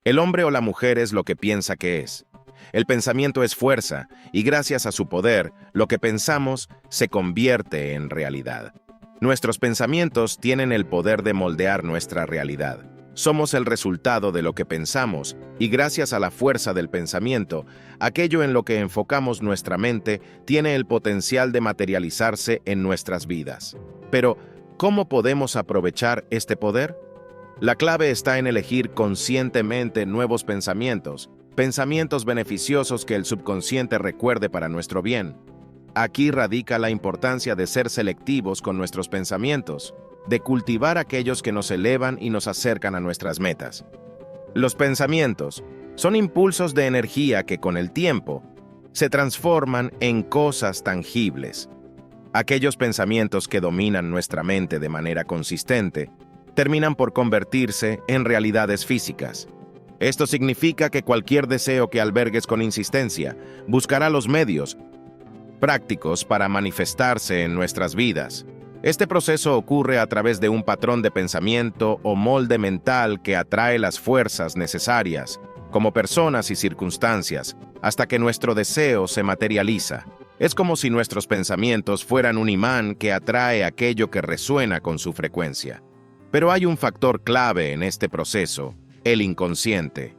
El hombre o la mujer es lo que piensa que es. El pensamiento es fuerza, y gracias a su poder, lo que pensamos se convierte en realidad. Nuestros pensamientos tienen el poder de moldear nuestra realidad. Somos el resultado de lo que pensamos, y gracias a la fuerza del pensamiento, aquello en lo que enfocamos nuestra mente tiene el potencial de materializarse en nuestras vidas. Pero, ¿cómo podemos aprovechar este poder? La clave está en elegir conscientemente nuevos pensamientos beneficiosos que el subconsciente recuerde para nuestro bien. Aquí radica la importancia de ser selectivos con nuestros pensamientos, de cultivar aquellos que nos elevan y nos acercan a nuestras metas. Los pensamientos son impulsos de energía que con el tiempo se transforman en cosas tangibles. Aquellos pensamientos que dominan nuestra mente de manera consistente terminan por convertirse en realidades físicas. Esto significa que cualquier deseo que albergues con insistencia buscará los medios prácticos para manifestarse en nuestras vidas. Este proceso ocurre a través de un patrón de pensamiento o molde mental que atrae las fuerzas necesarias, como personas y circunstancias, hasta que nuestro deseo se materializa. Es como si nuestros pensamientos fueran un imán que atrae aquello que resuena con su frecuencia. Pero hay un factor clave en este proceso: el inconsciente.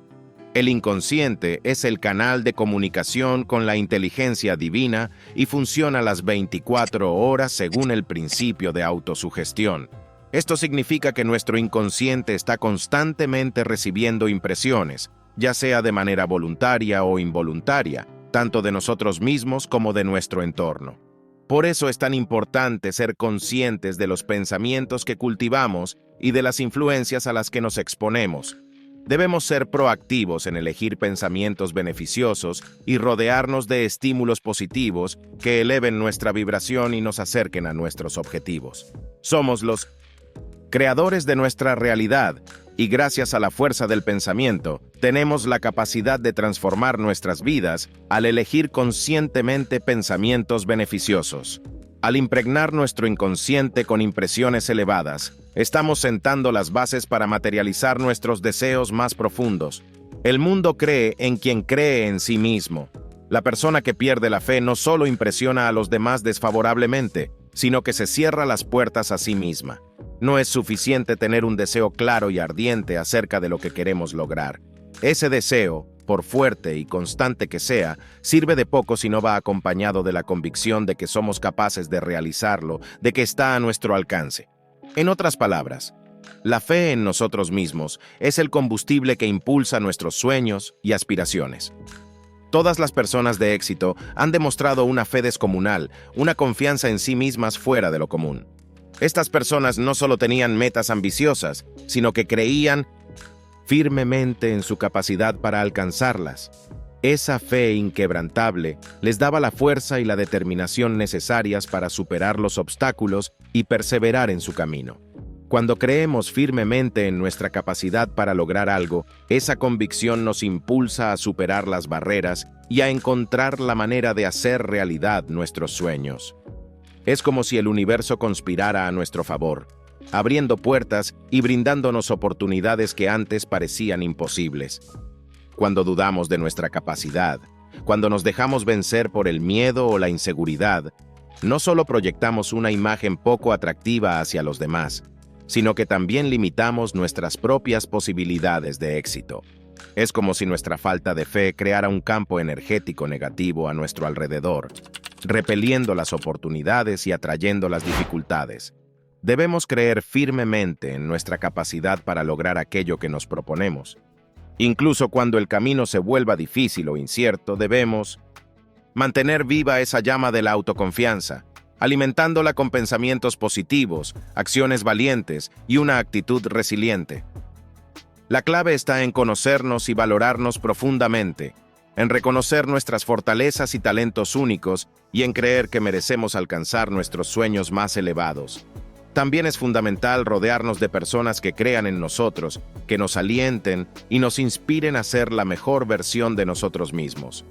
El inconsciente es el canal de comunicación con la inteligencia divina y funciona las 24 horas según el principio de autosugestión. Esto significa que nuestro inconsciente está constantemente recibiendo impresiones, ya sea de manera voluntaria o involuntaria, tanto de nosotros mismos como de nuestro entorno. Por eso es tan importante ser conscientes de los pensamientos que cultivamos y de las influencias a las que nos exponemos. Debemos ser proactivos en elegir pensamientos beneficiosos y rodearnos de estímulos positivos que eleven nuestra vibración y nos acerquen a nuestros objetivos. Somos los creadores de nuestra realidad y gracias a la fuerza del pensamiento, tenemos la capacidad de transformar nuestras vidas al elegir conscientemente pensamientos beneficiosos. Al impregnar nuestro inconsciente con impresiones elevadas, estamos sentando las bases para materializar nuestros deseos más profundos. El mundo cree en quien cree en sí mismo. La persona que pierde la fe no solo impresiona a los demás desfavorablemente, sino que se cierra las puertas a sí misma. No es suficiente tener un deseo claro y ardiente acerca de lo que queremos lograr. Ese deseo, por fuerte y constante que sea, sirve de poco si no va acompañado de la convicción de que somos capaces de realizarlo, de que está a nuestro alcance. En otras palabras, la fe en nosotros mismos es el combustible que impulsa nuestros sueños y aspiraciones. Todas las personas de éxito han demostrado una fe descomunal, una confianza en sí mismas fuera de lo común. Estas personas no solo tenían metas ambiciosas, sino que creían firmemente en su capacidad para alcanzarlas. Esa fe inquebrantable les daba la fuerza y la determinación necesarias para superar los obstáculos y perseverar en su camino. Cuando creemos firmemente en nuestra capacidad para lograr algo, esa convicción nos impulsa a superar las barreras y a encontrar la manera de hacer realidad nuestros sueños. Es como si el universo conspirara a nuestro favor, abriendo puertas y brindándonos oportunidades que antes parecían imposibles. Cuando dudamos de nuestra capacidad, cuando nos dejamos vencer por el miedo o la inseguridad, no solo proyectamos una imagen poco atractiva hacia los demás, sino que también limitamos nuestras propias posibilidades de éxito. Es como si nuestra falta de fe creara un campo energético negativo a nuestro alrededor, repeliendo las oportunidades y atrayendo las dificultades. Debemos creer firmemente en nuestra capacidad para lograr aquello que nos proponemos. Incluso cuando el camino se vuelva difícil o incierto, debemos mantener viva esa llama de la autoconfianza, alimentándola con pensamientos positivos, acciones valientes y una actitud resiliente. La clave está en conocernos y valorarnos profundamente, en reconocer nuestras fortalezas y talentos únicos y en creer que merecemos alcanzar nuestros sueños más elevados. También es fundamental rodearnos de personas que crean en nosotros, que nos alienten y nos inspiren a ser la mejor versión de nosotros mismos.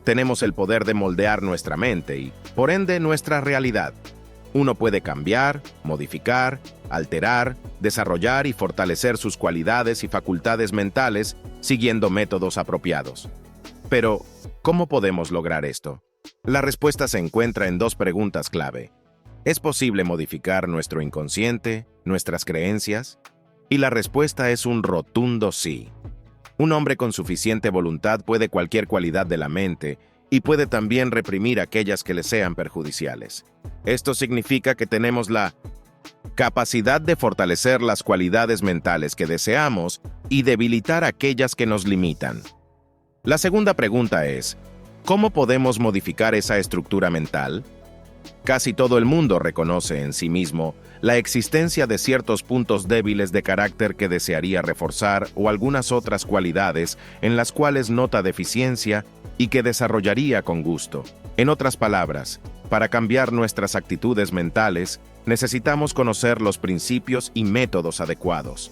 Tenemos el poder de moldear nuestra mente y, por ende, nuestra realidad. Uno puede cambiar, modificar alterar, desarrollar y fortalecer sus cualidades y facultades mentales siguiendo métodos apropiados. Pero, ¿cómo podemos lograr esto? La respuesta se encuentra en dos preguntas clave. ¿Es posible modificar nuestro inconsciente, nuestras creencias? Y la respuesta es un rotundo sí. Un hombre con suficiente voluntad puede cualquier cualidad de la mente y puede también reprimir aquellas que le sean perjudiciales. Esto significa que tenemos la capacidad de fortalecer las cualidades mentales que deseamos y debilitar aquellas que nos limitan. La segunda pregunta es, ¿cómo podemos modificar esa estructura mental? Casi todo el mundo reconoce en sí mismo la existencia de ciertos puntos débiles de carácter que desearía reforzar o algunas otras cualidades en las cuales nota deficiencia y que desarrollaría con gusto. En otras palabras, para cambiar nuestras actitudes mentales, necesitamos conocer los principios y métodos adecuados.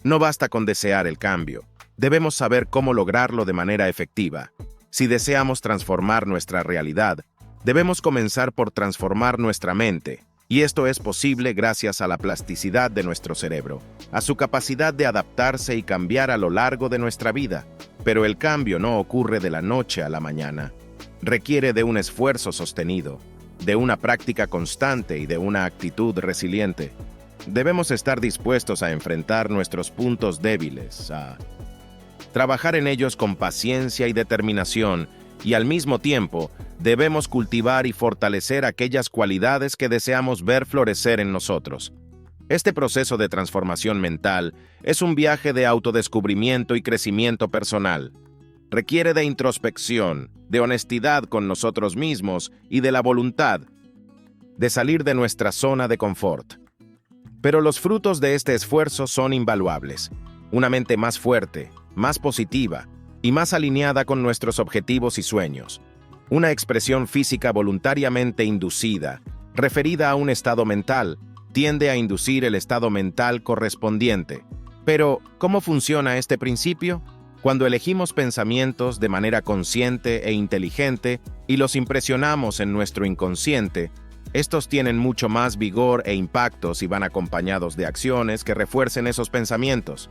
No basta con desear el cambio, debemos saber cómo lograrlo de manera efectiva. Si deseamos transformar nuestra realidad, debemos comenzar por transformar nuestra mente, y esto es posible gracias a la plasticidad de nuestro cerebro, a su capacidad de adaptarse y cambiar a lo largo de nuestra vida. Pero el cambio no ocurre de la noche a la mañana. Requiere de un esfuerzo sostenido, de una práctica constante y de una actitud resiliente. Debemos estar dispuestos a enfrentar nuestros puntos débiles, a trabajar en ellos con paciencia y determinación, y al mismo tiempo debemos cultivar y fortalecer aquellas cualidades que deseamos ver florecer en nosotros. Este proceso de transformación mental es un viaje de autodescubrimiento y crecimiento personal. Requiere de introspección, de honestidad con nosotros mismos y de la voluntad de salir de nuestra zona de confort. Pero los frutos de este esfuerzo son invaluables. Una mente más fuerte, más positiva y más alineada con nuestros objetivos y sueños. Una expresión física voluntariamente inducida, referida a un estado mental, tiende a inducir el estado mental correspondiente. Pero, ¿cómo funciona este principio? Cuando elegimos pensamientos de manera consciente e inteligente y los impresionamos en nuestro inconsciente, estos tienen mucho más vigor e impacto si van acompañados de acciones que refuercen esos pensamientos.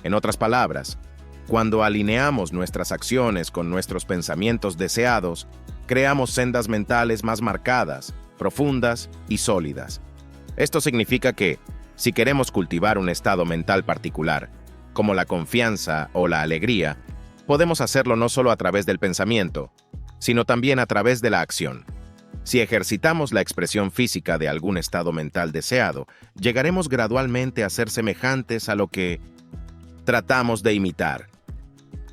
En otras palabras, cuando alineamos nuestras acciones con nuestros pensamientos deseados, creamos sendas mentales más marcadas, profundas y sólidas. Esto significa que, si queremos cultivar un estado mental particular, como la confianza o la alegría, podemos hacerlo no solo a través del pensamiento, sino también a través de la acción. Si ejercitamos la expresión física de algún estado mental deseado, llegaremos gradualmente a ser semejantes a lo que tratamos de imitar.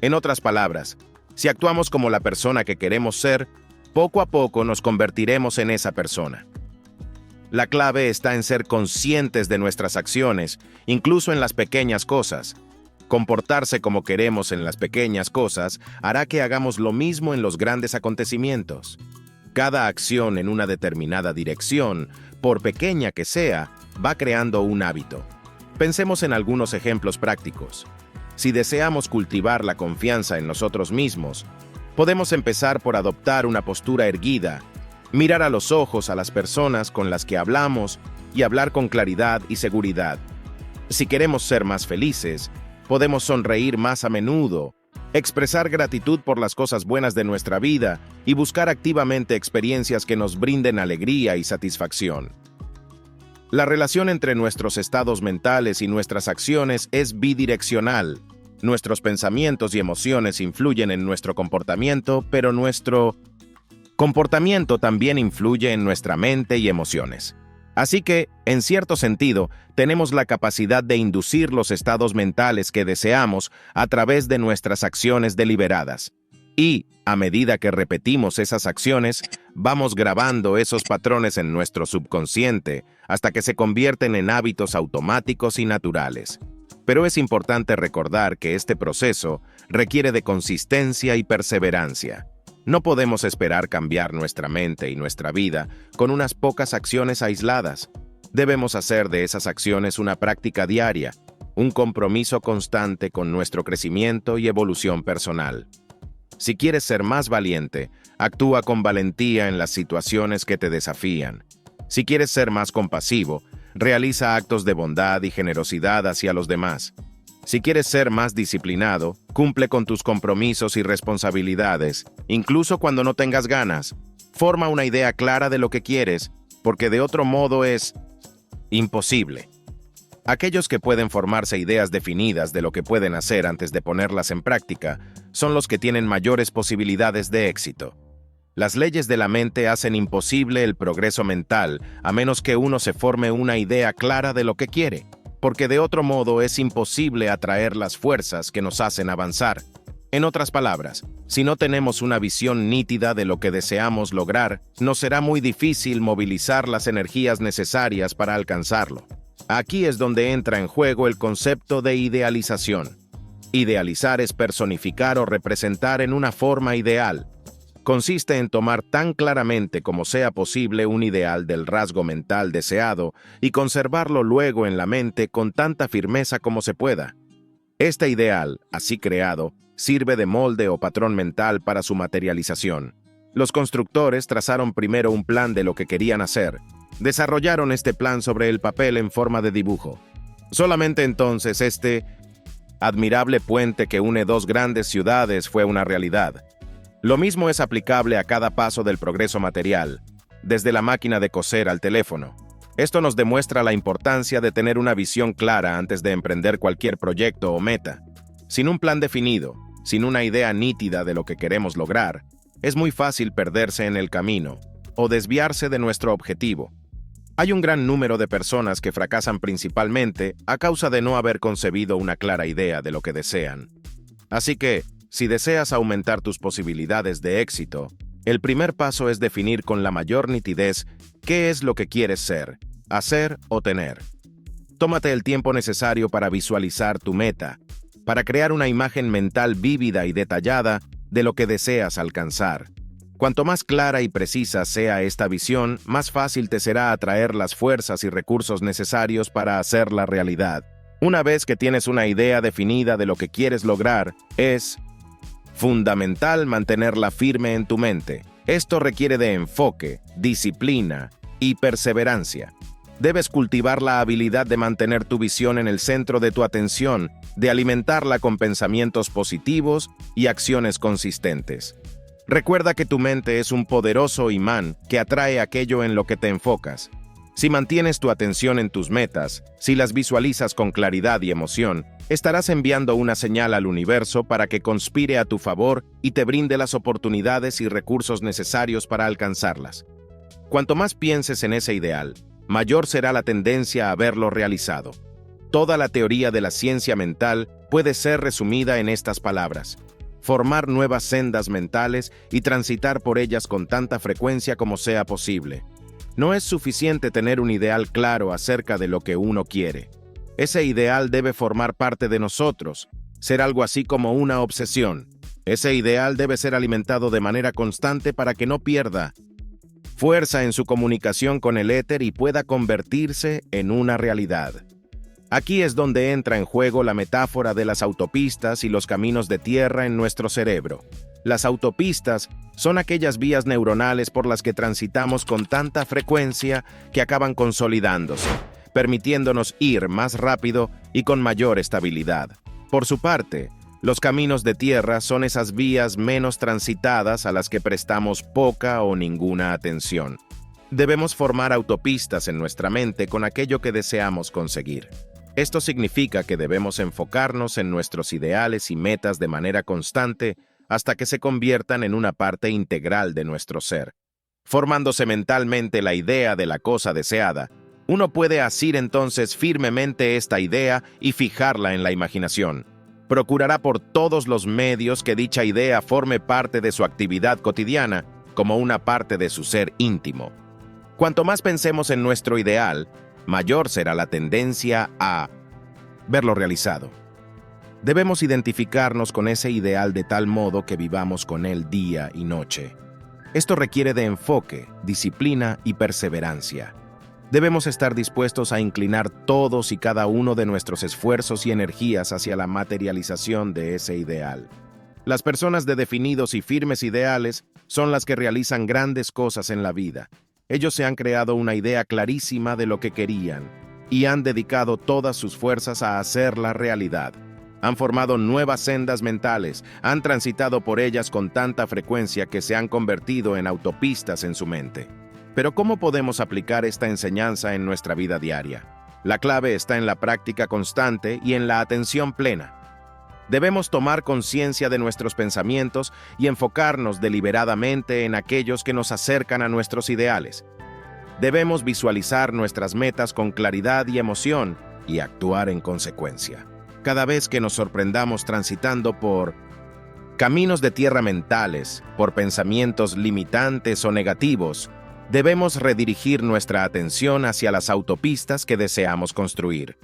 En otras palabras, si actuamos como la persona que queremos ser, poco a poco nos convertiremos en esa persona. La clave está en ser conscientes de nuestras acciones, incluso en las pequeñas cosas. Comportarse como queremos en las pequeñas cosas hará que hagamos lo mismo en los grandes acontecimientos. Cada acción en una determinada dirección, por pequeña que sea, va creando un hábito. Pensemos en algunos ejemplos prácticos. Si deseamos cultivar la confianza en nosotros mismos, podemos empezar por adoptar una postura erguida, mirar a los ojos a las personas con las que hablamos y hablar con claridad y seguridad. Si queremos ser más felices, podemos sonreír más a menudo, expresar gratitud por las cosas buenas de nuestra vida y buscar activamente experiencias que nos brinden alegría y satisfacción. La relación entre nuestros estados mentales y nuestras acciones es bidireccional. Nuestros pensamientos y emociones influyen en nuestro comportamiento, pero nuestro comportamiento también influye en nuestra mente y emociones. Así que, en cierto sentido, tenemos la capacidad de inducir los estados mentales que deseamos a través de nuestras acciones deliberadas. Y, a medida que repetimos esas acciones, vamos grabando esos patrones en nuestro subconsciente hasta que se convierten en hábitos automáticos y naturales. Pero es importante recordar que este proceso requiere de consistencia y perseverancia. No podemos esperar cambiar nuestra mente y nuestra vida con unas pocas acciones aisladas. Debemos hacer de esas acciones una práctica diaria, un compromiso constante con nuestro crecimiento y evolución personal. Si quieres ser más valiente, actúa con valentía en las situaciones que te desafían. Si quieres ser más compasivo, Realiza actos de bondad y generosidad hacia los demás. Si quieres ser más disciplinado, cumple con tus compromisos y responsabilidades, incluso cuando no tengas ganas. Forma una idea clara de lo que quieres, porque de otro modo es imposible. Aquellos que pueden formarse ideas definidas de lo que pueden hacer antes de ponerlas en práctica son los que tienen mayores posibilidades de éxito. Las leyes de la mente hacen imposible el progreso mental a menos que uno se forme una idea clara de lo que quiere, porque de otro modo es imposible atraer las fuerzas que nos hacen avanzar. En otras palabras, si no tenemos una visión nítida de lo que deseamos lograr, nos será muy difícil movilizar las energías necesarias para alcanzarlo. Aquí es donde entra en juego el concepto de idealización. Idealizar es personificar o representar en una forma ideal. Consiste en tomar tan claramente como sea posible un ideal del rasgo mental deseado y conservarlo luego en la mente con tanta firmeza como se pueda. Este ideal, así creado, sirve de molde o patrón mental para su materialización. Los constructores trazaron primero un plan de lo que querían hacer. Desarrollaron este plan sobre el papel en forma de dibujo. Solamente entonces este admirable puente que une dos grandes ciudades fue una realidad. Lo mismo es aplicable a cada paso del progreso material, desde la máquina de coser al teléfono. Esto nos demuestra la importancia de tener una visión clara antes de emprender cualquier proyecto o meta. Sin un plan definido, sin una idea nítida de lo que queremos lograr, es muy fácil perderse en el camino o desviarse de nuestro objetivo. Hay un gran número de personas que fracasan principalmente a causa de no haber concebido una clara idea de lo que desean. Así que, si deseas aumentar tus posibilidades de éxito, el primer paso es definir con la mayor nitidez qué es lo que quieres ser, hacer o tener. Tómate el tiempo necesario para visualizar tu meta, para crear una imagen mental vívida y detallada de lo que deseas alcanzar. Cuanto más clara y precisa sea esta visión, más fácil te será atraer las fuerzas y recursos necesarios para hacerla realidad. Una vez que tienes una idea definida de lo que quieres lograr, es fundamental mantenerla firme en tu mente. Esto requiere de enfoque, disciplina y perseverancia. Debes cultivar la habilidad de mantener tu visión en el centro de tu atención, de alimentarla con pensamientos positivos y acciones consistentes. Recuerda que tu mente es un poderoso imán que atrae aquello en lo que te enfocas. Si mantienes tu atención en tus metas, si las visualizas con claridad y emoción, estarás enviando una señal al universo para que conspire a tu favor y te brinde las oportunidades y recursos necesarios para alcanzarlas. Cuanto más pienses en ese ideal, mayor será la tendencia a verlo realizado. Toda la teoría de la ciencia mental puede ser resumida en estas palabras: formar nuevas sendas mentales y transitar por ellas con tanta frecuencia como sea posible. No es suficiente tener un ideal claro acerca de lo que uno quiere. Ese ideal debe formar parte de nosotros, ser algo así como una obsesión. Ese ideal debe ser alimentado de manera constante para que no pierda fuerza en su comunicación con el éter y pueda convertirse en una realidad. Aquí es donde entra en juego la metáfora de las autopistas y los caminos de tierra en nuestro cerebro. Las autopistas son aquellas vías neuronales por las que transitamos con tanta frecuencia que acaban consolidándose, permitiéndonos ir más rápido y con mayor estabilidad. Por su parte, los caminos de tierra son esas vías menos transitadas a las que prestamos poca o ninguna atención. Debemos formar autopistas en nuestra mente con aquello que deseamos conseguir. Esto significa que debemos enfocarnos en nuestros ideales y metas de manera constante hasta que se conviertan en una parte integral de nuestro ser. Formándose mentalmente la idea de la cosa deseada, uno puede asir entonces firmemente esta idea y fijarla en la imaginación. Procurará por todos los medios que dicha idea forme parte de su actividad cotidiana, como una parte de su ser íntimo. Cuanto más pensemos en nuestro ideal, mayor será la tendencia a verlo realizado. Debemos identificarnos con ese ideal de tal modo que vivamos con él día y noche. Esto requiere de enfoque, disciplina y perseverancia. Debemos estar dispuestos a inclinar todos y cada uno de nuestros esfuerzos y energías hacia la materialización de ese ideal. Las personas de definidos y firmes ideales son las que realizan grandes cosas en la vida. Ellos se han creado una idea clarísima de lo que querían, y han dedicado todas sus fuerzas a hacerla realidad. Han formado nuevas sendas mentales, han transitado por ellas con tanta frecuencia que se han convertido en autopistas en su mente. Pero ¿cómo podemos aplicar esta enseñanza en nuestra vida diaria? La clave está en la práctica constante y en la atención plena. Debemos tomar conciencia de nuestros pensamientos y enfocarnos deliberadamente en aquellos que nos acercan a nuestros ideales. Debemos visualizar nuestras metas con claridad y emoción y actuar en consecuencia. Cada vez que nos sorprendamos transitando por caminos de tierra mentales, por pensamientos limitantes o negativos, debemos redirigir nuestra atención hacia las autopistas que deseamos construir.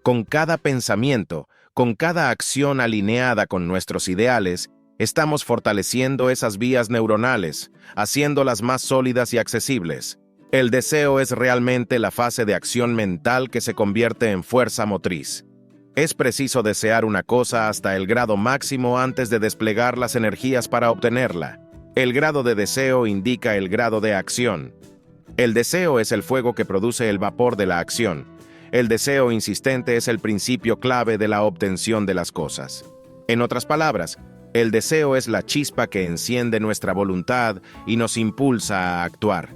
Con cada pensamiento, con cada acción alineada con nuestros ideales, estamos fortaleciendo esas vías neuronales, haciéndolas más sólidas y accesibles. El deseo es realmente la fase de acción mental que se convierte en fuerza motriz. Es preciso desear una cosa hasta el grado máximo antes de desplegar las energías para obtenerla. El grado de deseo indica el grado de acción. El deseo es el fuego que produce el vapor de la acción. El deseo insistente es el principio clave de la obtención de las cosas. En otras palabras, el deseo es la chispa que enciende nuestra voluntad y nos impulsa a actuar.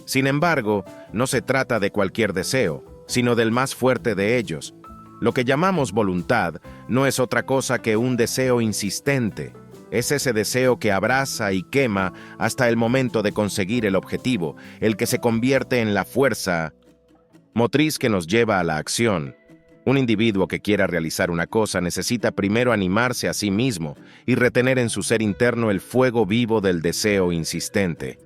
Sin embargo, no se trata de cualquier deseo, sino del más fuerte de ellos. Lo que llamamos voluntad no es otra cosa que un deseo insistente. Es ese deseo que abraza y quema hasta el momento de conseguir el objetivo, el que se convierte en la fuerza motriz que nos lleva a la acción. Un individuo que quiera realizar una cosa necesita primero animarse a sí mismo y retener en su ser interno el fuego vivo del deseo insistente.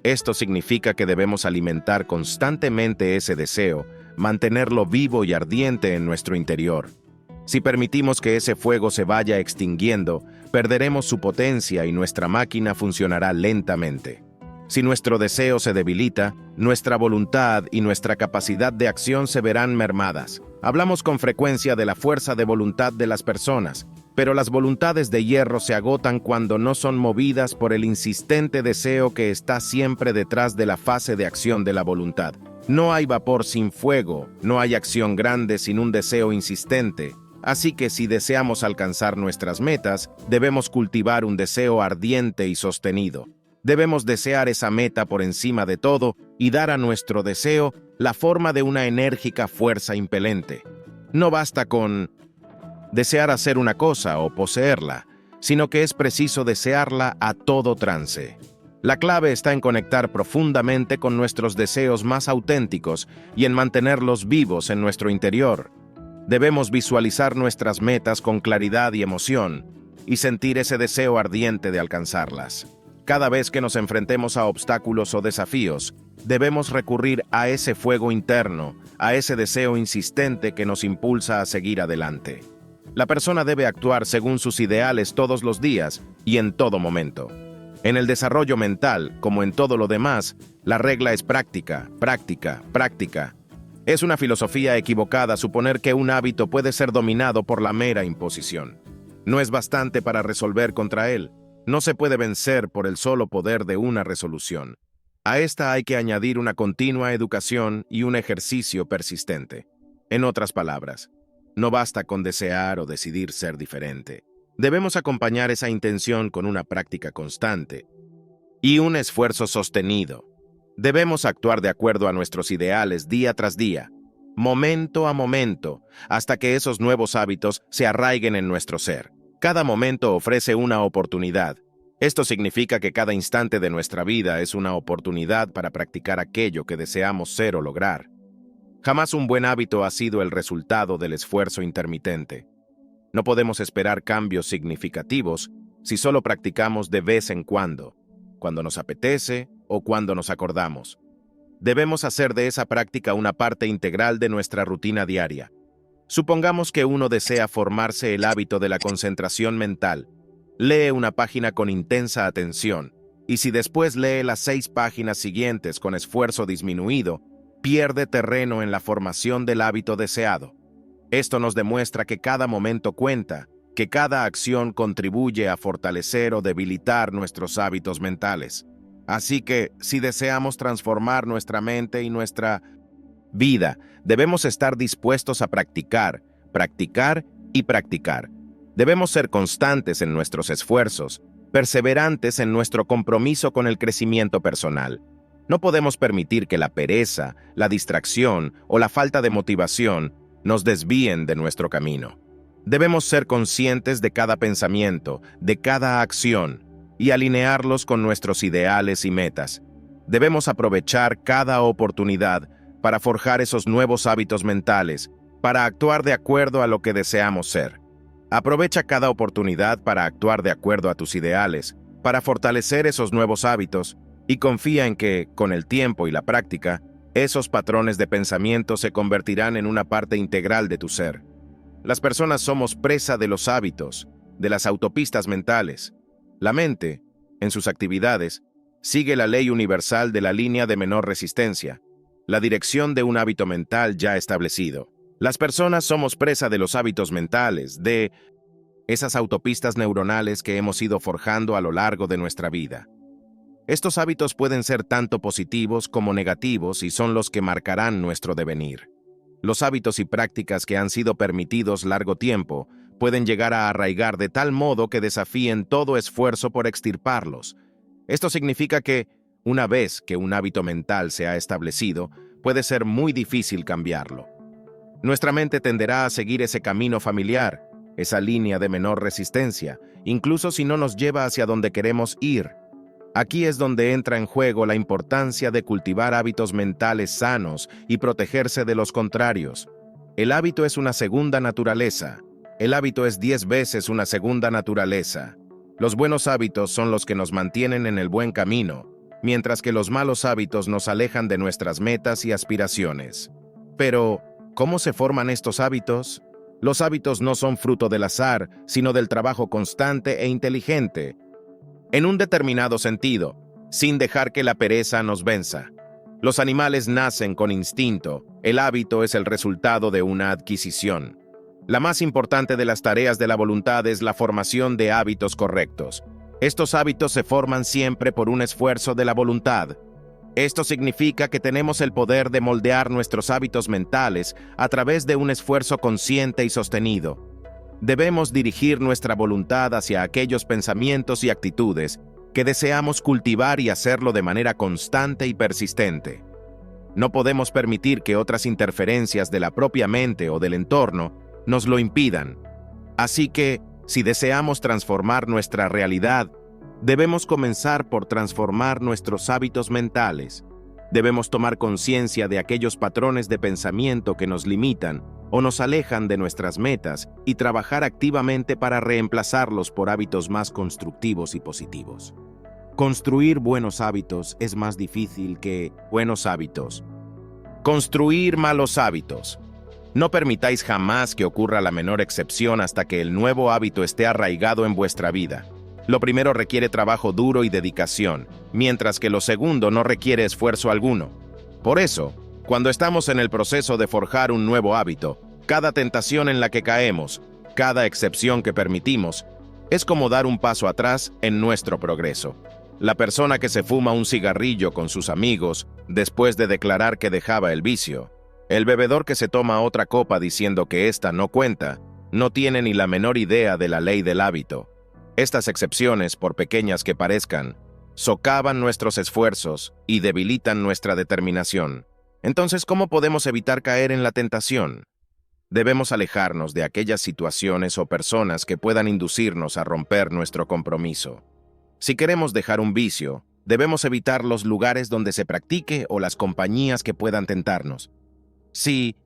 Esto significa que debemos alimentar constantemente ese deseo, mantenerlo vivo y ardiente en nuestro interior. Si permitimos que ese fuego se vaya extinguiendo, perderemos su potencia y nuestra máquina funcionará lentamente. Si nuestro deseo se debilita, nuestra voluntad y nuestra capacidad de acción se verán mermadas. Hablamos con frecuencia de la fuerza de voluntad de las personas, pero las voluntades de hierro se agotan cuando no son movidas por el insistente deseo que está siempre detrás de la fase de acción de la voluntad. No hay vapor sin fuego, no hay acción grande sin un deseo insistente. Así que si deseamos alcanzar nuestras metas, debemos cultivar un deseo ardiente y sostenido. Debemos desear esa meta por encima de todo y dar a nuestro deseo la forma de una enérgica fuerza impelente. No basta con desear hacer una cosa o poseerla, sino que es preciso desearla a todo trance. La clave está en conectar profundamente con nuestros deseos más auténticos y en mantenerlos vivos en nuestro interior. Debemos visualizar nuestras metas con claridad y emoción y sentir ese deseo ardiente de alcanzarlas. Cada vez que nos enfrentemos a obstáculos o desafíos, debemos recurrir a ese fuego interno, a ese deseo insistente que nos impulsa a seguir adelante. La persona debe actuar según sus ideales todos los días y en todo momento. En el desarrollo mental, como en todo lo demás, la regla es práctica, práctica, práctica. Es una filosofía equivocada suponer que un hábito puede ser dominado por la mera imposición. No es bastante para resolver contra él. No se puede vencer por el solo poder de una resolución. A esta hay que añadir una continua educación y un ejercicio persistente. En otras palabras, no basta con desear o decidir ser diferente. Debemos acompañar esa intención con una práctica constante y un esfuerzo sostenido. Debemos actuar de acuerdo a nuestros ideales día tras día, momento a momento, hasta que esos nuevos hábitos se arraiguen en nuestro ser. Cada momento ofrece una oportunidad. Esto significa que cada instante de nuestra vida es una oportunidad para practicar aquello que deseamos ser o lograr. Jamás un buen hábito ha sido el resultado del esfuerzo intermitente. No podemos esperar cambios significativos si solo practicamos de vez en cuando nos apetece o cuando nos acordamos. Debemos hacer de esa práctica una parte integral de nuestra rutina diaria. Supongamos que uno desea formarse el hábito de la concentración mental. Lee una página con intensa atención, y si después lee las 6 páginas siguientes con esfuerzo disminuido, pierde terreno en la formación del hábito deseado. Esto nos demuestra que cada momento cuenta, que cada acción contribuye a fortalecer o debilitar nuestros hábitos mentales. Así que, si deseamos transformar nuestra mente y nuestra vida, debemos estar dispuestos a practicar, practicar y practicar. Debemos ser constantes en nuestros esfuerzos, perseverantes en nuestro compromiso con el crecimiento personal. No podemos permitir que la pereza, la distracción o la falta de motivación nos desvíen de nuestro camino. Debemos ser conscientes de cada pensamiento, de cada acción, y alinearlos con nuestros ideales y metas. Debemos aprovechar cada oportunidad para forjar esos nuevos hábitos mentales, para actuar de acuerdo a lo que deseamos ser. Aprovecha cada oportunidad para actuar de acuerdo a tus ideales, para fortalecer esos nuevos hábitos, y confía en que, con el tiempo y la práctica, esos patrones de pensamiento se convertirán en una parte integral de tu ser. Las personas somos presa de los hábitos, de las autopistas mentales. La mente, en sus actividades, sigue la ley universal de la línea de menor resistencia, la dirección de un hábito mental ya establecido. Las personas somos presa de los hábitos mentales, de esas autopistas neuronales que hemos ido forjando a lo largo de nuestra vida. Estos hábitos pueden ser tanto positivos como negativos y son los que marcarán nuestro devenir. Los hábitos y prácticas que han sido permitidos largo tiempo pueden llegar a arraigar de tal modo que desafíen todo esfuerzo por extirparlos. Esto significa que, una vez que un hábito mental se ha establecido, puede ser muy difícil cambiarlo. Nuestra mente tenderá a seguir ese camino familiar, esa línea de menor resistencia, incluso si no nos lleva hacia donde queremos ir. Aquí es donde entra en juego la importancia de cultivar hábitos mentales sanos y protegerse de los contrarios. El hábito es una segunda naturaleza. El hábito es 10 veces una segunda naturaleza. Los buenos hábitos son los que nos mantienen en el buen camino, mientras que los malos hábitos nos alejan de nuestras metas y aspiraciones. Pero, ¿cómo se forman estos hábitos? Los hábitos no son fruto del azar, sino del trabajo constante e inteligente, en un determinado sentido, sin dejar que la pereza nos venza. Los animales nacen con instinto, el hábito es el resultado de una adquisición. La más importante de las tareas de la voluntad es la formación de hábitos correctos. Estos hábitos se forman siempre por un esfuerzo de la voluntad. Esto significa que tenemos el poder de moldear nuestros hábitos mentales a través de un esfuerzo consciente y sostenido. Debemos dirigir nuestra voluntad hacia aquellos pensamientos y actitudes que deseamos cultivar y hacerlo de manera constante y persistente. No podemos permitir que otras interferencias de la propia mente o del entorno nos lo impidan. Así que, si deseamos transformar nuestra realidad, debemos comenzar por transformar nuestros hábitos mentales. Debemos tomar conciencia de aquellos patrones de pensamiento que nos limitan o nos alejan de nuestras metas y trabajar activamente para reemplazarlos por hábitos más constructivos y positivos. Construir buenos hábitos es más difícil que buenos hábitos. Construir malos hábitos. No permitáis jamás que ocurra la menor excepción hasta que el nuevo hábito esté arraigado en vuestra vida. Lo primero requiere trabajo duro y dedicación, mientras que lo segundo no requiere esfuerzo alguno. Por eso, cuando estamos en el proceso de forjar un nuevo hábito, cada tentación en la que caemos, cada excepción que permitimos, es como dar un paso atrás en nuestro progreso. La persona que se fuma un cigarrillo con sus amigos después de declarar que dejaba el vicio, el bebedor que se toma otra copa diciendo que ésta no cuenta, no tiene ni la menor idea de la ley del hábito. Estas excepciones, por pequeñas que parezcan, socavan nuestros esfuerzos y debilitan nuestra determinación. Entonces, ¿cómo podemos evitar caer en la tentación? Debemos alejarnos de aquellas situaciones o personas que puedan inducirnos a romper nuestro compromiso. Si queremos dejar un vicio, debemos evitar los lugares donde se practique o las compañías que puedan tentarnos. Si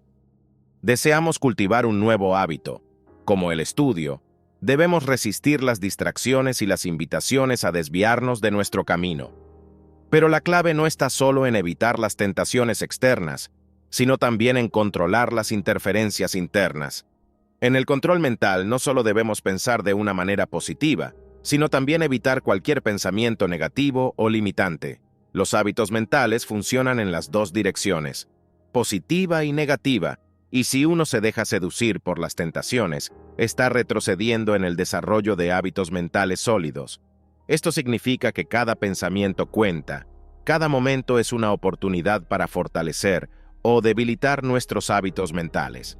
deseamos cultivar un nuevo hábito, como el estudio, debemos resistir las distracciones y las invitaciones a desviarnos de nuestro camino. Pero la clave no está solo en evitar las tentaciones externas, sino también en controlar las interferencias internas. En el control mental no solo debemos pensar de una manera positiva, sino también evitar cualquier pensamiento negativo o limitante. Los hábitos mentales funcionan en las dos direcciones, positiva y negativa, y si uno se deja seducir por las tentaciones, está retrocediendo en el desarrollo de hábitos mentales sólidos. Esto significa que cada pensamiento cuenta, cada momento es una oportunidad para fortalecer o debilitar nuestros hábitos mentales.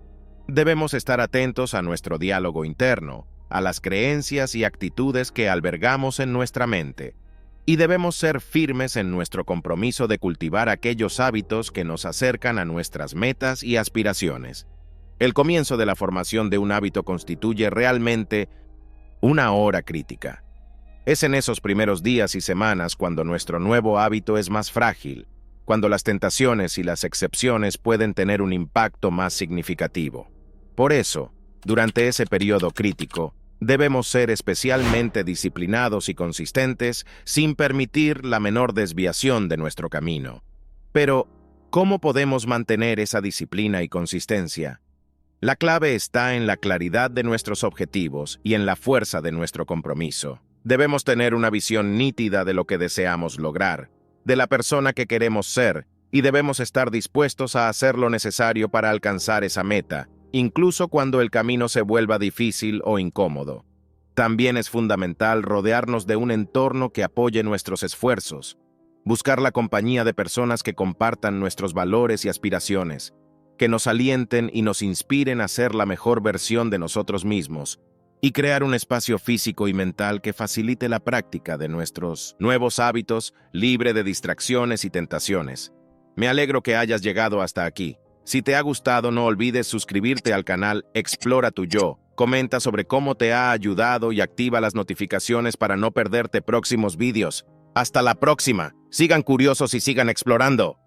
Debemos estar atentos a nuestro diálogo interno, a las creencias y actitudes que albergamos en nuestra mente, y debemos ser firmes en nuestro compromiso de cultivar aquellos hábitos que nos acercan a nuestras metas y aspiraciones. El comienzo de la formación de un hábito constituye realmente una hora crítica. Es en esos primeros días y semanas cuando nuestro nuevo hábito es más frágil, cuando las tentaciones y las excepciones pueden tener un impacto más significativo. Por eso, durante ese periodo crítico, debemos ser especialmente disciplinados y consistentes sin permitir la menor desviación de nuestro camino. Pero, ¿cómo podemos mantener esa disciplina y consistencia? La clave está en la claridad de nuestros objetivos y en la fuerza de nuestro compromiso. Debemos tener una visión nítida de lo que deseamos lograr, de la persona que queremos ser, y debemos estar dispuestos a hacer lo necesario para alcanzar esa meta, incluso cuando el camino se vuelva difícil o incómodo. También es fundamental rodearnos de un entorno que apoye nuestros esfuerzos, buscar la compañía de personas que compartan nuestros valores y aspiraciones, que nos alienten y nos inspiren a ser la mejor versión de nosotros mismos, y crear un espacio físico y mental que facilite la práctica de nuestros nuevos hábitos, libre de distracciones y tentaciones. Me alegro que hayas llegado hasta aquí. Si te ha gustado, no olvides suscribirte al canal Explora tu Yo, comenta sobre cómo te ha ayudado y activa las notificaciones para no perderte próximos vídeos. Hasta la próxima. Sigan curiosos y sigan explorando.